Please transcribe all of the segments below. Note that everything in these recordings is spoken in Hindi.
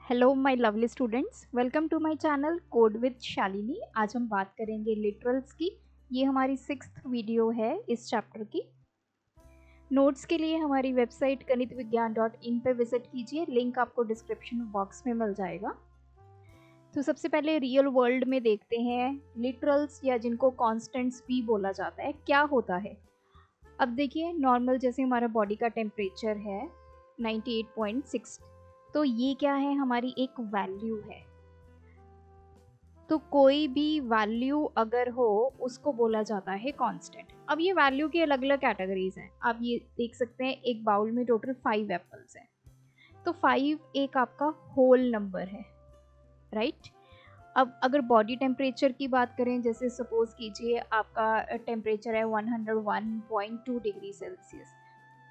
Hello my lovely students, welcome to my channel code with Shalini. आज हम बात करेंगे लिटरल्स की। ये हमारी 6th वीडियो है इस चैप्टर की। नोट्स के लिए हमारी वेबसाइट ganitviggyan.in पे विजिट कीजिए, लिंक आपको डिस्क्रिप्शन बॉक्स में मिल जाएगा। तो सबसे पहले रियल वर्ल्ड में देखते हैं लिटरल्स या जिनको कॉन्स्टेंट्स भी बोला जाता है क्या होता है। अब देखिए, नॉर्मल जैसे हमारा बॉडी का टेम्परेचर है 98.6, तो ये क्या है, हमारी एक वैल्यू है। तो कोई भी वैल्यू अगर हो उसको बोला जाता है कांस्टेंट। अब ये वैल्यू की अलग अलग कैटेगरीज हैं। आप ये देख सकते हैं, एक बाउल में टोटल 5 एप्पल्स हैं, तो 5 एक आपका होल नंबर है, राइट। अब अगर बॉडी टेम्परेचर की बात करें, जैसे सपोज कीजिए आपका टेम्परेचर है 101.2 डिग्री सेल्सियस,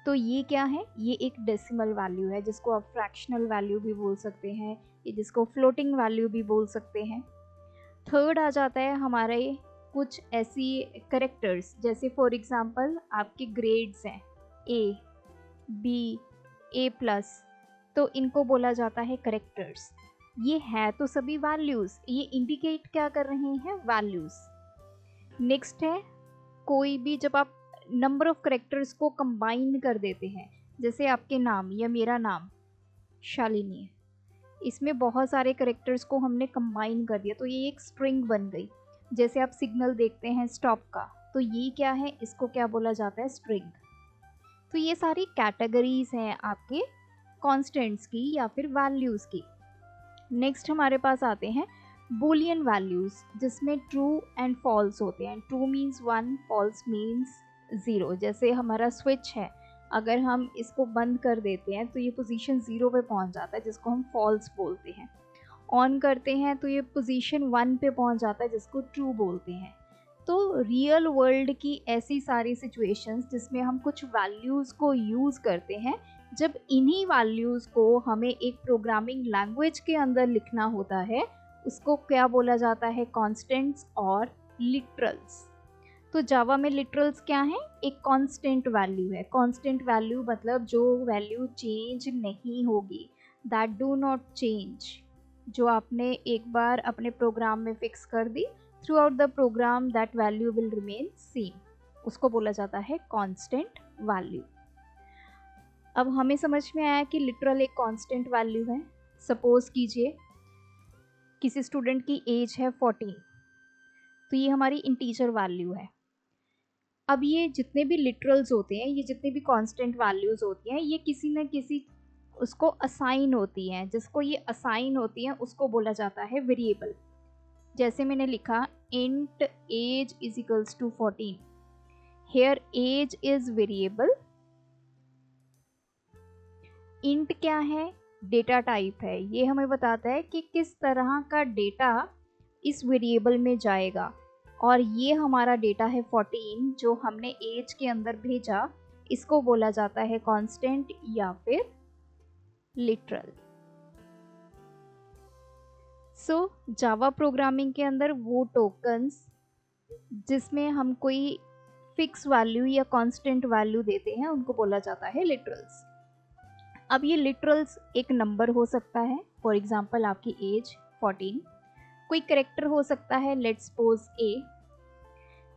तो ये क्या है, ये एक डेसिमल वैल्यू है जिसको आप फ्रैक्शनल वैल्यू भी बोल सकते हैं, ये जिसको फ्लोटिंग वैल्यू भी बोल सकते हैं। थर्ड आ जाता है हमारे कुछ ऐसी करेक्टर्स, जैसे फॉर एग्जांपल आपके ग्रेड्स हैं ए, बी, ए प्लस, तो इनको बोला जाता है करेक्टर्स। ये है तो सभी वैल्यूज, ये इंडिकेट क्या कर रहे हैं, वैल्यूज। नेक्स्ट है कोई भी, जब आप नंबर ऑफ करेक्टर्स को कंबाइन कर देते हैं, जैसे आपके नाम या मेरा नाम शालिनी है, इसमें बहुत सारे करेक्टर्स को हमने कंबाइन कर दिया तो ये एक स्ट्रिंग बन गई। जैसे आप सिग्नल देखते हैं स्टॉप का, तो ये क्या है, इसको क्या बोला जाता है, स्ट्रिंग। तो ये सारी कैटेगरीज हैं आपके कॉन्स्टेंट्स की या फिर वैल्यूज की। नेक्स्ट हमारे पास आते हैं बूलियन वैल्यूज, जिसमें ट्रू एंड फॉल्स होते हैं। True means 1, false means 0। जैसे हमारा स्विच है, अगर हम इसको बंद कर देते हैं तो ये पोजीशन 0 पे पहुंच जाता है, जिसको हम फॉल्स बोलते हैं। ऑन करते हैं तो ये पोजीशन 1 पे पहुंच जाता है, जिसको ट्रू बोलते हैं। तो रियल वर्ल्ड की ऐसी सारी सिचुएशंस जिसमें हम कुछ वैल्यूज़ को यूज़ करते हैं, जब इन्हीं वैल्यूज़ को हमें एक प्रोग्रामिंग लैंग्वेज के अंदर लिखना होता है, उसको क्या बोला जाता है, कॉन्स्टेंट्स और लिटरल्स। तो जावा में लिटरल्स क्या है, एक कांस्टेंट वैल्यू है। कांस्टेंट वैल्यू मतलब जो वैल्यू चेंज नहीं होगी, दैट डू नॉट चेंज, जो आपने एक बार अपने प्रोग्राम में फिक्स कर दी, throughout the program that value will remain same, उसको बोला जाता है कांस्टेंट वैल्यू। अब हमें समझ में आया कि लिटरल एक कांस्टेंट वैल्यू है। सपोज कीजिए किसी स्टूडेंट की एज है 14, तो ये हमारी इंटीजर वैल्यू है। अब ये जितने भी लिटरल्स होते हैं, ये जितने भी कांस्टेंट वैल्यूज होती हैं, ये किसी न किसी उसको असाइन होती हैं। जिसको ये असाइन होती हैं उसको बोला जाता है वेरिएबल। जैसे मैंने लिखा int age is equals to 14, here age is variable. Int क्या है, डेटा टाइप है, ये हमें बताता है कि किस तरह का डेटा इस वेरिएबल में जाएगा। और ये हमारा डेटा है 14 जो हमने एज के अंदर भेजा, इसको बोला जाता है कांस्टेंट या फिर लिटरल। सो जावा प्रोग्रामिंग के अंदर वो टोकन्स जिसमें हम कोई फिक्स वैल्यू या कांस्टेंट वैल्यू देते हैं, उनको बोला जाता है लिटरल्स। अब ये लिटरल्स एक नंबर हो सकता है, फॉर एग्जांपल आपकी एज 14, कोई करेक्टर हो सकता है, लेट्स सपोज ए,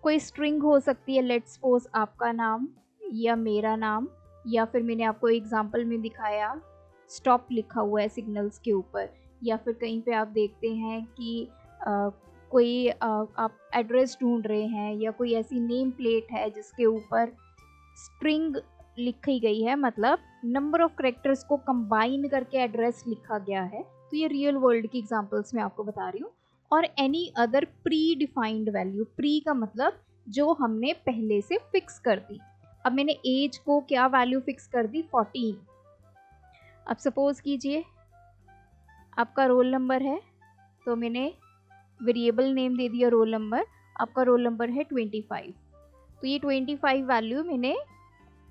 कोई स्ट्रिंग हो सकती है, लेट्स सपोज आपका नाम या मेरा नाम, या फिर मैंने आपको एग्जांपल में दिखाया स्टॉप लिखा हुआ है सिग्नल्स के ऊपर, या फिर कहीं पे आप देखते हैं कि कोई आप एड्रेस ढूंढ रहे हैं, या कोई ऐसी नेम प्लेट है जिसके ऊपर स्ट्रिंग लिखी गई है, मतलब नंबर ऑफ करेक्टर्स को कंबाइन करके एड्रेस लिखा गया है। तो ये रियल वर्ल्ड की एग्जांपल्स मैं आपको बता रही हूँ। और any other pre defined value, pre का मतलब जो हमने पहले से फिक्स कर दी। अब मैंने एज को क्या वैल्यू फिक्स कर दी, 14। अब सपोज कीजिए आपका रोल नंबर है, तो मैंने वेरिएबल नेम दे दिया रोल नंबर, आपका रोल नंबर है 25, तो ये 25 वैल्यू मैंने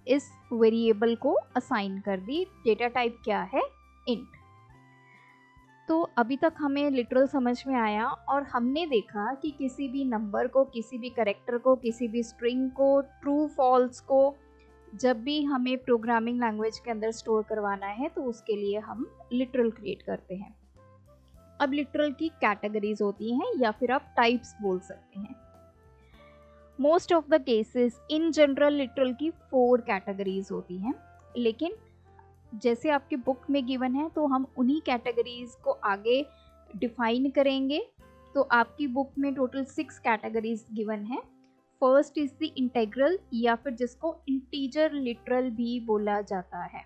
इस वेरिएबल को असाइन कर दी। डेटा टाइप क्या है, इंट। तो अभी तक हमें लिटरल समझ में आया, और हमने देखा कि किसी भी नंबर को, किसी भी करेक्टर को, किसी भी स्ट्रिंग को, ट्रू फॉल्स को जब भी हमें प्रोग्रामिंग लैंग्वेज के अंदर स्टोर करवाना है तो उसके लिए हम लिटरल क्रिएट करते हैं। अब लिटरल की कैटेगरीज होती हैं या फिर आप टाइप्स बोल सकते हैं। Most of the cases in general literal की 4 कैटेगरीज होती हैं, लेकिन जैसे आपकी बुक में गिवन है तो हम उन्हीं कैटेगरीज को आगे डिफाइन करेंगे। तो आपकी बुक में टोटल 6 कैटेगरीज गिवन है। फर्स्ट इज द इंटीग्रल या फिर जिसको इंटीजर लिटरल भी बोला जाता है।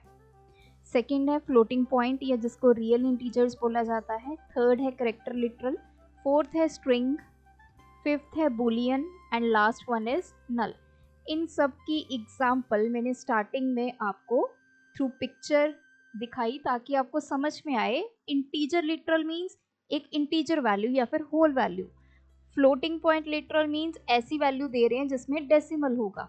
सेकंड है फ्लोटिंग पॉइंट या जिसको रियल इंटीजर्स बोला जाता है। थर्ड है कैरेक्टर लिटरल। फोर्थ है स्ट्रिंग। फिफ्थ है boolean and last one is null. इन सब की एग्जाम्पल मैंने स्टार्टिंग में आपको थ्रू पिक्चर दिखाई ताकि आपको समझ में आए। इंटीजर लिटरल मीन्स एक इंटीजर वैल्यू या फिर whole value. Floating point literal means ऐसी वैल्यू दे रहे हैं जिसमें डेसिमल होगा।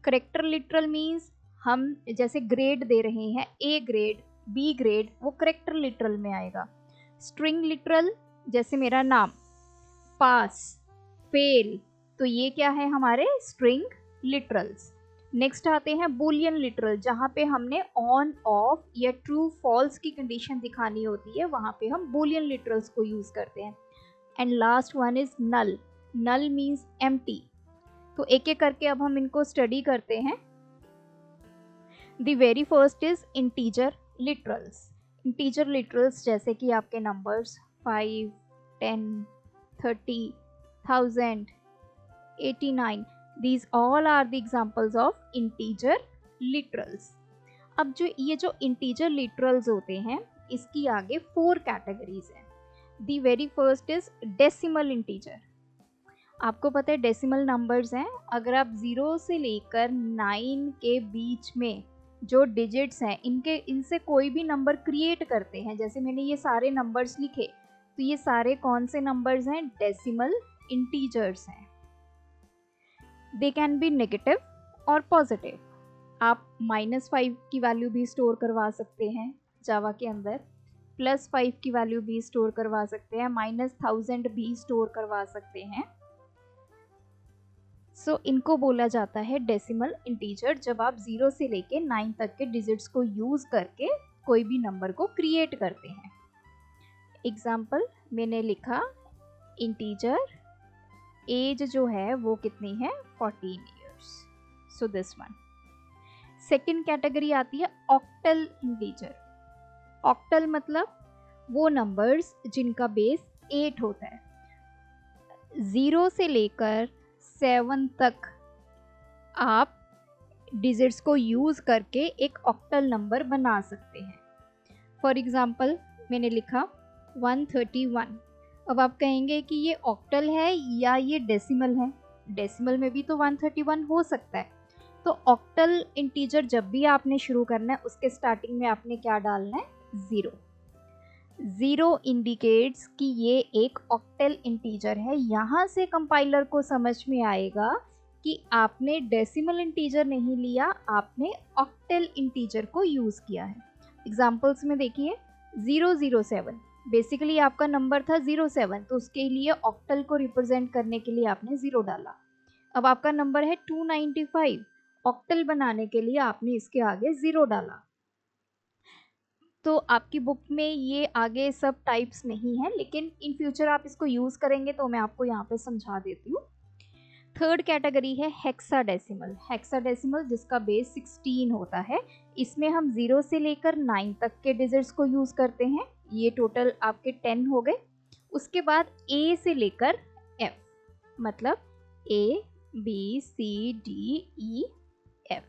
कैरेक्टर लिटरल मीन्स हम जैसे ग्रेड दे रहे हैं, ए ग्रेड, बी ग्रेड, वो कैरेक्टर लिटरल में आएगा। स्ट्रिंग लिटरल जैसे मेरा नाम, पास, फेल, तो ये क्या है हमारे स्ट्रिंग लिटरल्स। नेक्स्ट आते हैं बुलियन लिटरल, जहाँ पे हमने ऑन ऑफ या ट्रू फॉल्स की कंडीशन दिखानी होती है, वहाँ पे हम बुलियन लिटरल्स को यूज़ करते हैं। And last one is null. Null means empty. तो एक एक करके अब हम इनको स्टडी करते हैं। The very first is integer literals. Integer literals जैसे कि आपके numbers 5, 10, 30, 1000, 89, these all are the examples of integer literals। अब ये जो integer literals होते हैं इसकी आगे 4 कैटेगरीज हैं। The very first is decimal integer। आपको पता है डेसिमल नंबर्स हैं, अगर आप 0 से लेकर 9 के बीच में जो डिजिट्स हैं इनसे कोई भी नंबर क्रिएट करते हैं, जैसे मैंने ये सारे नंबर्स लिखे, तो ये सारे कौन से नंबर्स हैं? डेसिमल इंटीजर्स हैं। दे कैन बी नेगेटिव और पॉजिटिव। आप -5 की वैल्यू भी स्टोर करवा सकते हैं जावा के अंदर, +5 की वैल्यू भी स्टोर करवा सकते हैं, -1000 भी स्टोर करवा सकते हैं। सो इनको बोला जाता है डेसिमल इंटीजर, जब आप 0 से लेके 9 तक के डिजिट्स को यूज़ करके कोई भी नंबर को क्रिएट करते हैं। एग्जाम्पल मैंने लिखा इंटीजर, एज जो है वो कितनी है? 14 years. So this one. Second category आती है ऑक्टल इंटीजर। ऑक्टल मतलब वो नंबर्स जिनका बेस 8 होता है। 0 से लेकर 7 तक आप डिजिट्स को यूज़ करके एक ऑक्टल नंबर बना सकते हैं। फॉर एग्जाम्पल मैंने लिखा 131। अब आप कहेंगे कि ये ऑक्टल है या ये डेसिमल है? डेसिमल में भी तो 131 हो सकता है। तो ऑक्टल इंटीजर जब भी आपने शुरू करना है उसके स्टार्टिंग में आपने क्या डालना है? 0। 0 इंडिकेट्स कि ये एक ऑक्टल इंटीजर है। यहाँ से कंपाइलर को समझ में आएगा कि आपने डेसिमल इंटीजर नहीं लिया, आपने ऑक्टल इंटीजर को यूज़ किया है। एग्जाम्पल्स में देखिए 007, बेसिकली आपका नंबर था 07, तो उसके लिए ऑक्टल को रिप्रेजेंट करने के लिए आपने 0 डाला। अब आपका नंबर है 295, ऑक्टल बनाने के लिए आपने इसके आगे 0 डाला। तो आपकी बुक में ये आगे सब टाइप्स नहीं है, लेकिन इन फ्यूचर आप इसको यूज़ करेंगे तो मैं आपको यहाँ पे समझा देती हूँ। थर्ड कैटेगरी है हेक्साडेसिमल। हेक्साडेसिमल जिसका बेस 16 होता है, इसमें हम 0 से लेकर 9 तक के डिजिट्स को यूज़ करते हैं। ये टोटल आपके 10 हो गए। उसके बाद A से लेकर F, मतलब A B C D E F।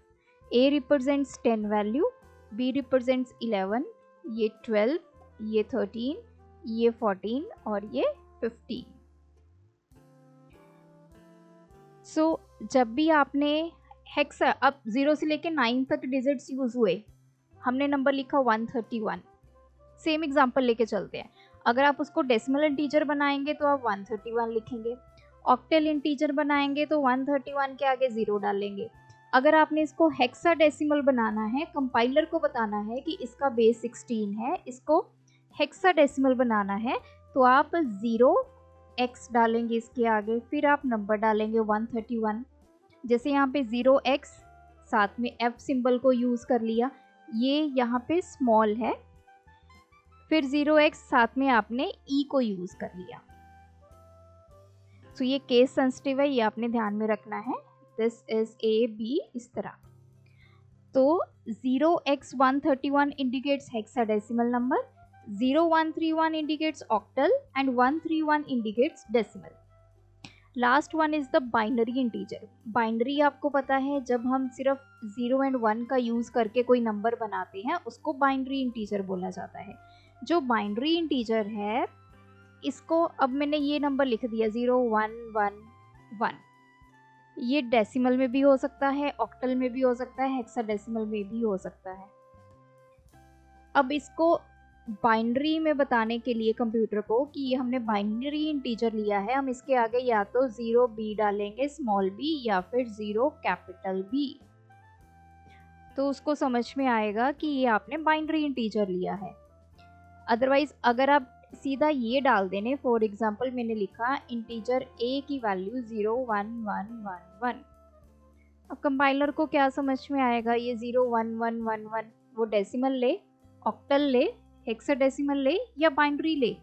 A represents 10 value, B represents 11, ये 12, ये 13, ये 14 और ये 15। सो जब भी आपने हेक्सा, अब 0 से लेके 9 तक डिजिट्स यूज़ हुए, हमने नंबर लिखा 131। सेम एग्जांपल लेके चलते हैं। अगर आप उसको डेसिमल इंटीजर बनाएंगे तो आप 131 लिखेंगे, ऑक्टल इंटीजर बनाएंगे तो 131 के आगे 0 डालेंगे। अगर आपने इसको हेक्साडेसिमल बनाना है, कंपाइलर को बताना है कि इसका बेस 16 है, इसको हेक्साडेसिमल बनाना है, तो आप 0x डालेंगे इसके आगे, फिर आप नंबर डालेंगे 131। जैसे यहाँ पे 0x साथ में F सिंबल को यूज़ कर लिया, ये यहाँ पे स्मॉल है, फिर 0x साथ में आपने E को यूज़ कर लिया। तो ये केस सेंसिटिव है, ये आपने ध्यान में रखना है। दिस इज A B इस तरह। तो 0x131 indicates hexadecimal number, 0131 indicates octal and 131 indicates decimal. Last one is the binary integer. Binary आपको पता है, जब हम सिर्फ 0 एंड 1 का यूज़ करके कोई नंबर बनाते हैं उसको बाइनरी इंटीजर बोला जाता है। जो बाइनरी इंटीजर है इसको, अब मैंने ये नंबर लिख दिया 0111, ये डेसिमल में भी हो सकता है, ऑक्टल में भी हो सकता है, हेक्साडेसिमल में भी हो सकता है। अब इसको बाइनरी में बताने के लिए कंप्यूटर को कि ये हमने बाइनरी इंटीजर लिया है, हम इसके आगे या तो 0b डालेंगे स्मॉल b या फिर 0 कैपिटल B, तो उसको समझ में आएगा कि ये आपने बाइनरी इंटीजर लिया है। अदरवाइज अगर आप सीधा ये डाल देने, फॉर एग्जाम्पल मैंने लिखा इंटीजर a की वैल्यू 01111, अब कंपाइलर को क्या समझ में आएगा, ये 01111 वो डेसिमल ले, ऑक्टल ले, हेक्साडेसिमल ले या बाइनरी ले।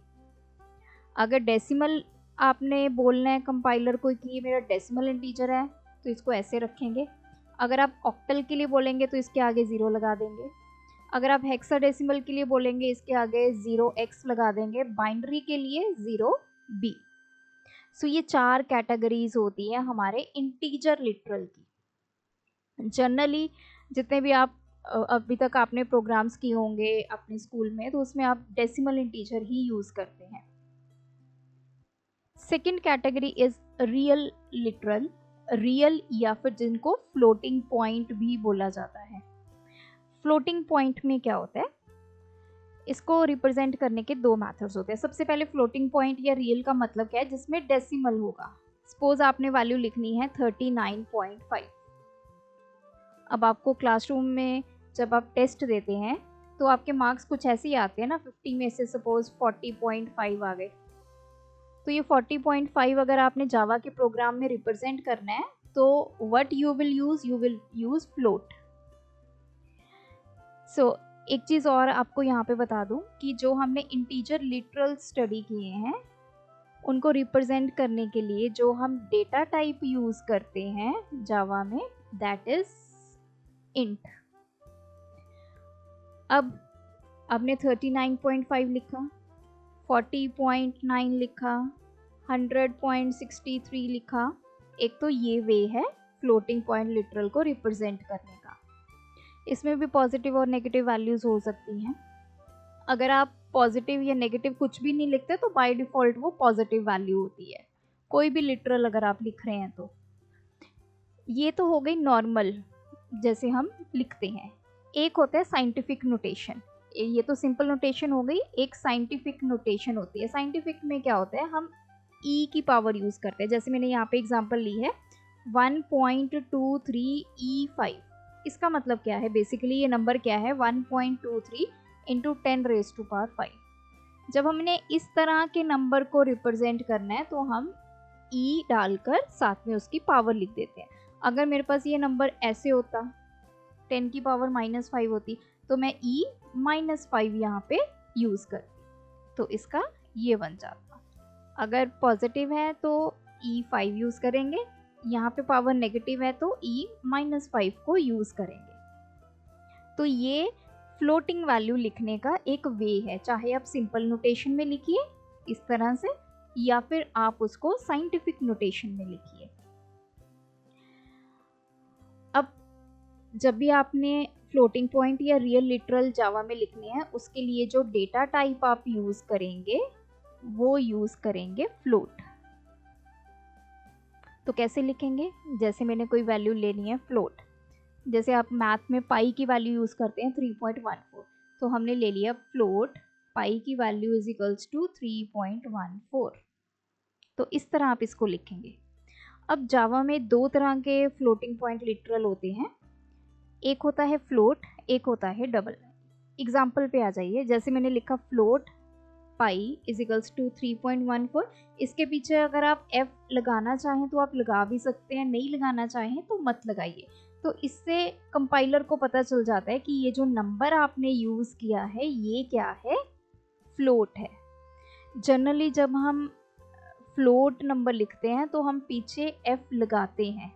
अगर डेसिमल आपने बोलना है कंपाइलर को कि ये मेरा डेसिमल इंटीजर है तो इसको ऐसे रखेंगे, अगर आप ऑक्टल के लिए बोलेंगे तो इसके आगे 0 लगा देंगे, अगर आप हेक्साडेसिमल के लिए बोलेंगे इसके आगे 0x लगा देंगे, बाइनरी के लिए 0b। सो ये 4 कैटेगरीज होती है हमारे इंटीजर लिटरल की। जनरली जितने भी आप अभी तक आपने प्रोग्राम्स किए होंगे अपने स्कूल में, तो उसमें आप डेसिमल इंटीजर ही यूज़ करते हैं। Second category is real literal, real या फिर जिनको फ्लोटिंग पॉइंट भी बोला जाता है। फ्लोटिंग पॉइंट में क्या होता है, इसको रिप्रेजेंट करने के 2 मेथड्स होते हैं। सबसे पहले फ्लोटिंग पॉइंट या रियल का मतलब क्या है, जिसमें डेसिमल होगा। सपोज आपने वैल्यू लिखनी है 39.5। अब आपको क्लासरूम में जब आप टेस्ट देते हैं तो आपके मार्क्स कुछ ऐसे ही आते हैं ना, 50 में से सपोज 40.5 आ गए, तो ये 40.5 अगर आपने जावा के प्रोग्राम में रिप्रेजेंट करना है तो what you will use float. So एक चीज़ और आपको यहाँ पे बता दूँ कि जो हमने इंटीजर लिटरल स्टडी किए हैं उनको रिप्रेजेंट करने के लिए जो हम डेटा टाइप यूज़ करते हैं जावा में, दैट इज इंट। अब आपने 39.5 लिखा, 40.9 लिखा, 100.63 लिखा, एक तो ये वे है फ्लोटिंग पॉइंट लिटरल को रिप्रेजेंट करने का। इसमें भी पॉजिटिव और नेगेटिव वैल्यूज़ हो सकती हैं। अगर आप पॉजिटिव या नेगेटिव कुछ भी नहीं लिखते तो बाय डिफ़ॉल्ट वो पॉजिटिव वैल्यू होती है, कोई भी लिटरल अगर आप लिख रहे हैं तो। ये तो हो गई नॉर्मल जैसे हम लिखते हैं। एक होता है साइंटिफिक नोटेशन, ये तो सिंपल नोटेशन हो गई, एक साइंटिफिक नोटेशन होती है। साइंटिफिक में क्या होता है, हम ई की पावर यूज़ करते हैं। जैसे मैंने यहाँ पे एग्जांपल ली है 1.23E5। इसका मतलब क्या है, बेसिकली ये नंबर क्या है 1.23 इंटू 10⁵5। जब हमने इस तरह के नंबर को रिप्रेजेंट करना है तो हम ई डालकर साथ में उसकी पावर लिख देते हैं। अगर मेरे पास ये नंबर ऐसे होता 10 की पावर -5 होती तो मैं e -5 यहाँ पे यूज़ करती, तो इसका ये बन जाता। अगर पॉजिटिव है तो e5 यूज़ करेंगे, यहाँ पे पावर नेगेटिव है तो e -5 को यूज़ करेंगे। तो ये फ्लोटिंग वैल्यू लिखने का एक वे है, चाहे आप सिंपल नोटेशन में लिखिए इस तरह से या फिर आप उसको साइंटिफिक नोटेशन में लिखिए। अब जब भी आपने फ्लोटिंग पॉइंट या रियल लिटरल जावा में लिखने हैं, उसके लिए जो डेटा टाइप आप यूज़ करेंगे वो यूज़ करेंगे फ्लोट। तो कैसे लिखेंगे, जैसे मैंने कोई वैल्यू लेनी है फ्लोट, जैसे आप मैथ में पाई की वैल्यू यूज़ करते हैं 3.14, तो हमने ले लिया फ्लोट पाई की वैल्यू इज इक्वल्स टू 3.14। तो इस तरह आप इसको लिखेंगे। अब जावा में 2 तरह के फ्लोटिंग पॉइंट लिटरल होते हैं, एक होता है फ्लोट, एक होता है डबल। एग्जाम्पल पे आ जाइए, जैसे मैंने लिखा float pi is equals to 3.14, इसके पीछे अगर आप f लगाना चाहें तो आप लगा भी सकते हैं, नहीं लगाना चाहें तो मत लगाइए। तो इससे कंपाइलर को पता चल जाता है कि ये जो नंबर आपने यूज़ किया है ये क्या है, फ्लोट है। जनरली जब हम फ्लोट नंबर लिखते हैं तो हम पीछे f लगाते हैं।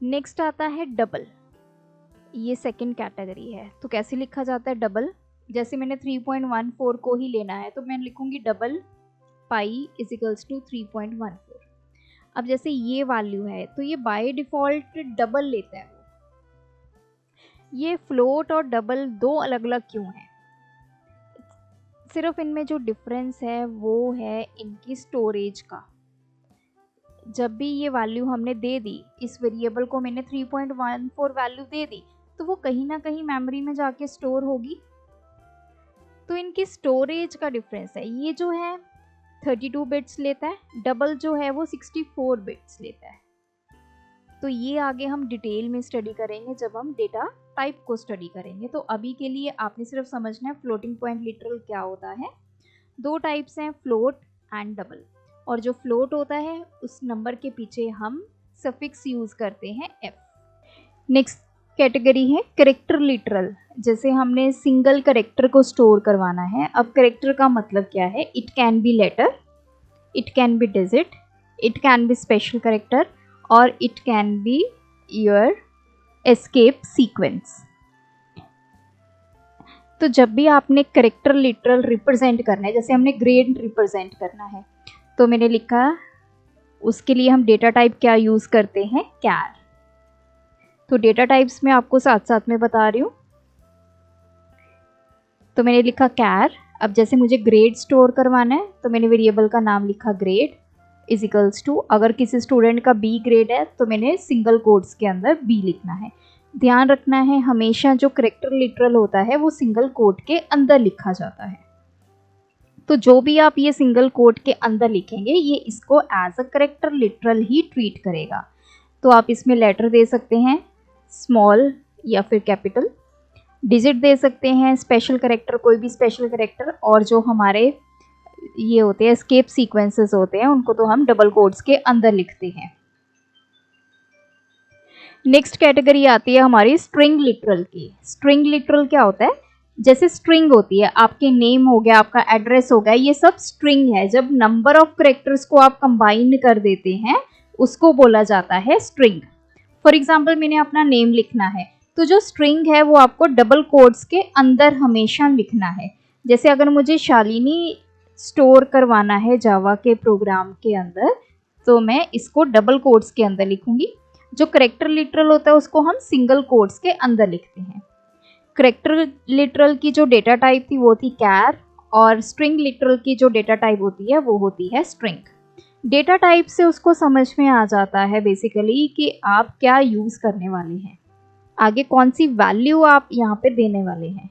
नेक्स्ट आता है डबल, ये सेकंड कैटेगरी है। तो कैसे लिखा जाता है डबल, जैसे मैंने 3.14 को ही लेना है तो मैं लिखूंगी double pi is equals to 3.14। अब जैसे ये वैल्यू है तो ये बाय डिफ़ॉल्ट डबल लेता है। ये फ्लोट और डबल दो अलग अलग क्यों हैं? सिर्फ इनमें जो डिफरेंस है वो है इनकी स्टोरेज का। जब भी ये वैल्यू हमने दे दी, इस वेरिएबल को मैंने 3.14 वैल्यू दे दी, तो वो कहीं ना कहीं मेमोरी में जाके स्टोर होगी। तो इनकी स्टोरेज का डिफरेंस है। ये जो है 32 बिट्स लेता है, डबल जो है वो 64 बिट्स लेता है। तो ये आगे हम डिटेल में स्टडी करेंगे जब हम डेटा टाइप को स्टडी करेंगे। तो अभी के लिए आपने सिर्फ समझना है फ्लोटिंग पॉइंट लिटरल क्या होता है। दो टाइप्स हैं, फ्लोट एंड डबल। और जो फ्लोट होता है उस नंबर के पीछे हम सफिक्स यूज़ करते हैं f। नेक्स्ट कैटेगरी है करेक्टर लिटरल। जैसे हमने सिंगल करेक्टर को स्टोर करवाना है। अब करेक्टर का मतलब क्या है? It can be letter, it can be digit, it can be special character और it can be your escape sequence. तो जब भी आपने करेक्टर लिटरल रिप्रेजेंट करना है, जैसे हमने ग्रेड रिप्रेजेंट करना है, तो मैंने लिखा उसके लिए हम डेटा टाइप क्या यूज़ करते हैं, कैर। तो डेटा टाइप्स मैं आपको साथ साथ में बता रही हूँ। तो मैंने लिखा कैर। अब जैसे मुझे ग्रेड स्टोर करवाना है तो मैंने वेरिएबल का नाम लिखा ग्रेड इज इक्वल्स टू, अगर किसी स्टूडेंट का बी ग्रेड है तो मैंने सिंगल कोट्स के अंदर बी लिखना है। ध्यान रखना है हमेशा जो करेक्टर लिटरल होता है वो सिंगल कोट के अंदर लिखा जाता है। तो जो भी आप ये सिंगल कोट के अंदर लिखेंगे ये इसको एज अ करेक्टर लिटरल ही ट्रीट करेगा। तो आप इसमें लेटर दे सकते हैं स्मॉल या फिर कैपिटल, डिजिट दे सकते हैं, स्पेशल करेक्टर कोई भी स्पेशल करेक्टर, और जो हमारे ये होते हैं एस्केप सीक्वेंसेस होते हैं उनको तो हम डबल कोट्स के अंदर लिखते हैं। नेक्स्ट कैटेगरी आती है हमारी स्ट्रिंग लिटरल की। स्ट्रिंग लिटरल क्या होता है? जैसे स्ट्रिंग होती है, आपके नेम हो गया, आपका एड्रेस हो गया, ये सब स्ट्रिंग है। जब नंबर ऑफ करेक्टर्स को आप कंबाइन कर देते हैं उसको बोला जाता है स्ट्रिंग। फॉर एग्जाम्पल मैंने अपना नेम लिखना है तो जो स्ट्रिंग है वो आपको डबल कोट्स के अंदर हमेशा लिखना है। जैसे अगर मुझे शालिनी स्टोर करवाना है जावा के प्रोग्राम के अंदर तो मैं इसको डबल कोट्स के अंदर लिखूंगी। जो करेक्टर लिटरल होता है उसको हम सिंगल कोट्स के अंदर लिखते हैं। करेक्टर लिटरल की जो डेटा टाइप थी वो थी कैर, और स्ट्रिंग लिटरल की जो डेटा टाइप होती है वो होती है स्ट्रिंग। डेटा टाइप से उसको समझ में आ जाता है बेसिकली कि आप क्या यूज़ करने वाले हैं, आगे कौन सी वैल्यू आप यहाँ पे देने वाले हैं।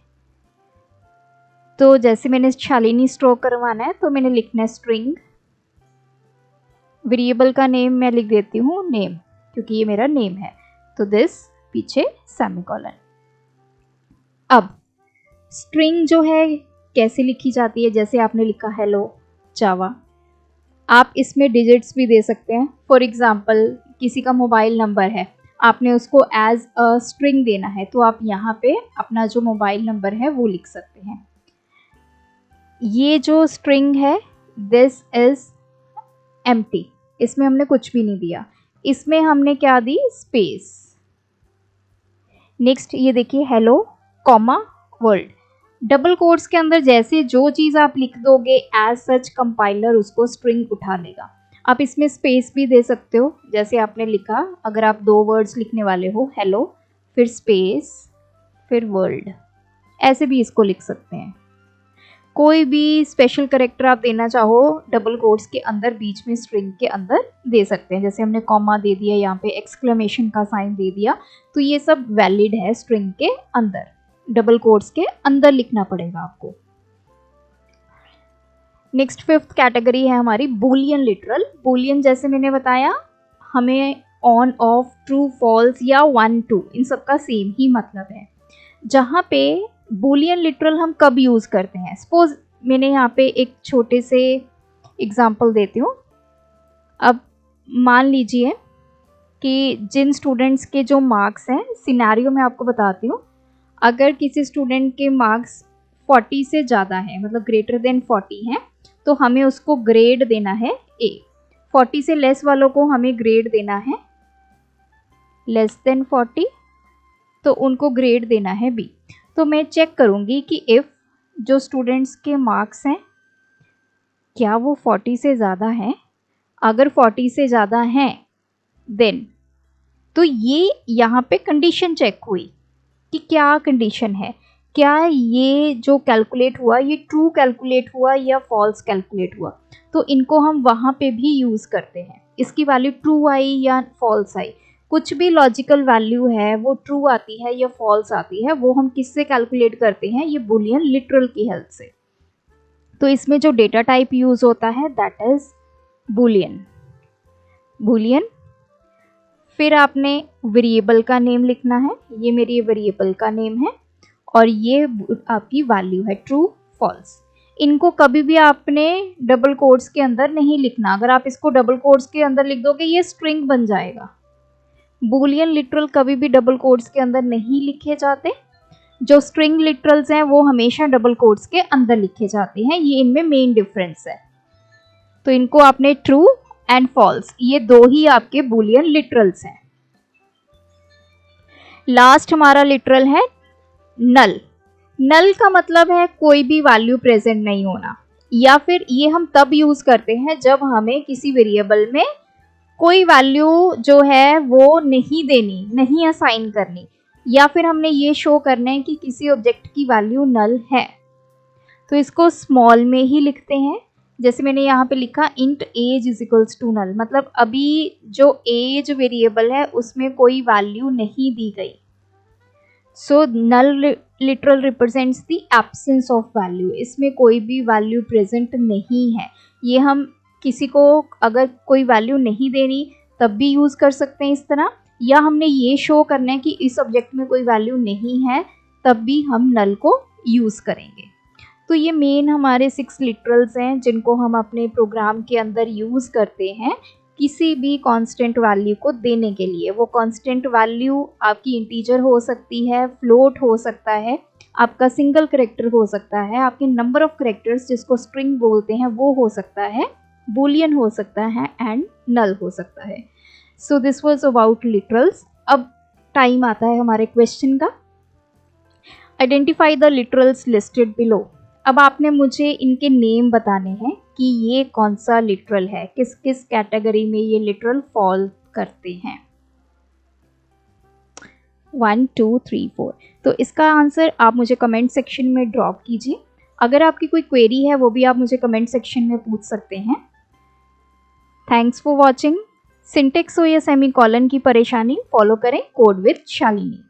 तो जैसे मैंने शालिनी स्टोर करवाना है तो मैंने लिखना है स्ट्रिंग, वेरिएबल का नेम मैं लिख देती हूँ नेम क्योंकि ये मेरा नेम है, तो दिस पीछे सेमीकोलन। अब स्ट्रिंग जो है कैसे लिखी जाती है? जैसे आपने लिखा हेलो जावा, आप इसमें डिजिट्स भी दे सकते हैं। फॉर एग्जांपल किसी का मोबाइल नंबर है, आपने उसको एज अ स्ट्रिंग देना है तो आप यहाँ पे अपना जो मोबाइल नंबर है वो लिख सकते हैं। ये जो स्ट्रिंग है दिस इज एम्प्टी, इसमें हमने कुछ भी नहीं दिया, इसमें हमने क्या दी, स्पेस। नेक्स्ट ये देखिए hello comma world, double quotes के अंदर जैसे जो चीज़ आप लिख दोगे एज सच कंपाइलर उसको स्ट्रिंग उठा लेगा। आप इसमें स्पेस भी दे सकते हो, जैसे आपने लिखा, अगर आप दो वर्ड्स लिखने वाले हो हेलो फिर स्पेस फिर वर्ल्ड, ऐसे भी इसको लिख सकते हैं। कोई भी स्पेशल करेक्टर आप देना चाहो डबल कोट्स के अंदर बीच में स्ट्रिंग के अंदर दे सकते हैं। जैसे हमने कॉमा दे दिया, यहाँ पे एक्सक्लेमेशन का साइन दे दिया, तो ये सब वैलिड है स्ट्रिंग के अंदर, डबल कोट्स के अंदर लिखना पड़ेगा आपको। नेक्स्ट फिफ्थ कैटेगरी है हमारी बूलियन लिटरल। बूलियन जैसे मैंने बताया हमें ऑन ऑफ ट्रू फॉल्स या 1 2 इन सब का सेम ही मतलब है। जहाँ पे बूलियन लिटरल हम कब यूज़ करते हैं, सपोज मैंने यहाँ पे एक छोटे से एग्जांपल देती हूँ। अब मान लीजिए कि जिन स्टूडेंट्स के जो मार्क्स हैं, सिनेरियो मैं आपको बताती हूँ, अगर किसी स्टूडेंट के मार्क्स 40 से ज़्यादा है, मतलब ग्रेटर देन 40 हैं, तो हमें उसको ग्रेड देना है A। 40 से लेस वालों को हमें ग्रेड देना है लेस देन 40, तो उनको ग्रेड देना है B। तो मैं चेक करूँगी कि इफ़ जो स्टूडेंट्स के मार्क्स हैं क्या वो 40 से ज़्यादा हैं। अगर 40 से ज़्यादा हैं देन, तो ये यहाँ पे कंडीशन चेक हुई कि क्या कंडीशन है, क्या ये जो कैलकुलेट हुआ ये ट्रू कैलकुलेट हुआ या फॉल्स कैलकुलेट हुआ। तो इनको हम वहाँ पे भी यूज़ करते हैं। इसकी वैल्यू ट्रू आई या फॉल्स आई, कुछ भी लॉजिकल वैल्यू है वो ट्रू आती है या फॉल्स आती है, वो हम किससे कैलकुलेट करते हैं, ये बूलियन लिटरल की हेल्प से। तो इसमें जो डेटा टाइप यूज़ होता है दैट इज़ बूलियन। फिर आपने वेरिएबल का नेम लिखना है, ये मेरी वेरिएबल का नेम है और ये आपकी वैल्यू है ट्रू फॉल्स। इनको कभी भी आपने डबल कोट्स के अंदर नहीं लिखना। अगर आप इसको डबल कोट्स के अंदर लिख दोगे ये स्ट्रिंग बन जाएगा। बूलियन लिटरल कभी भी डबल कोट्स के अंदर नहीं लिखे जाते। जो स्ट्रिंग लिटरल्स हैं वो हमेशा डबल कोट्स के अंदर लिखे जाते हैं, ये इनमें मेन डिफरेंस है। तो इनको आपने ट्रू एंड फॉल्स, ये दो ही आपके बूलियन लिटरल्स हैं। लास्ट हमारा लिटरल है नल। नल का मतलब है कोई भी वैल्यू प्रेजेंट नहीं होना, या फिर ये हम तब यूज करते हैं जब हमें किसी वेरिएबल में कोई वैल्यू जो है वो नहीं देनी, नहीं असाइन करनी, या फिर हमने ये शो करना है कि किसी ऑब्जेक्ट की वैल्यू नल है। तो इसको स्मॉल में ही लिखते हैं। जैसे मैंने यहाँ पे लिखा int age is equals to null, मतलब अभी जो एज वेरिएबल है उसमें कोई वैल्यू नहीं दी गई। So null literal represents the absence of value, इसमें कोई भी वैल्यू प्रेजेंट नहीं है। ये हम किसी को अगर कोई वैल्यू नहीं देनी तब भी यूज़ कर सकते हैं इस तरह, या हमने ये शो करना है कि इस ऑब्जेक्ट में कोई वैल्यू नहीं है तब भी हम नल को यूज़ करेंगे। तो ये मेन हमारे 6 लिटरल्स हैं जिनको हम अपने प्रोग्राम के अंदर यूज़ करते हैं किसी भी कांस्टेंट वैल्यू को देने के लिए। वो कांस्टेंट वैल्यू आपकी इंटीजर हो सकती है, फ्लोट हो सकता है, आपका सिंगल करेक्टर हो सकता है, आपके नंबर ऑफ करेक्टर्स जिसको स्ट्रिंग बोलते हैं वो हो सकता है, बूलियन हो सकता है एंड नल हो सकता है। So this was about literals. अब टाइम आता है हमारे क्वेश्चन का। Identify the literals listed below. अब आपने मुझे इनके नेम बताने हैं कि ये कौन सा लिटरल है, किस किस कैटेगरी में ये लिटरल फॉल करते हैं। 1 2 3 4। तो इसका आंसर आप मुझे कमेंट सेक्शन में ड्रॉप कीजिए। अगर आपकी कोई क्वेरी है वो भी आप मुझे कमेंट सेक्शन में पूछ सकते हैं। Thanks for watching. सिंटेक्स हो या सेमीकोलन की परेशानी, फॉलो करें कोड विद शालिनी।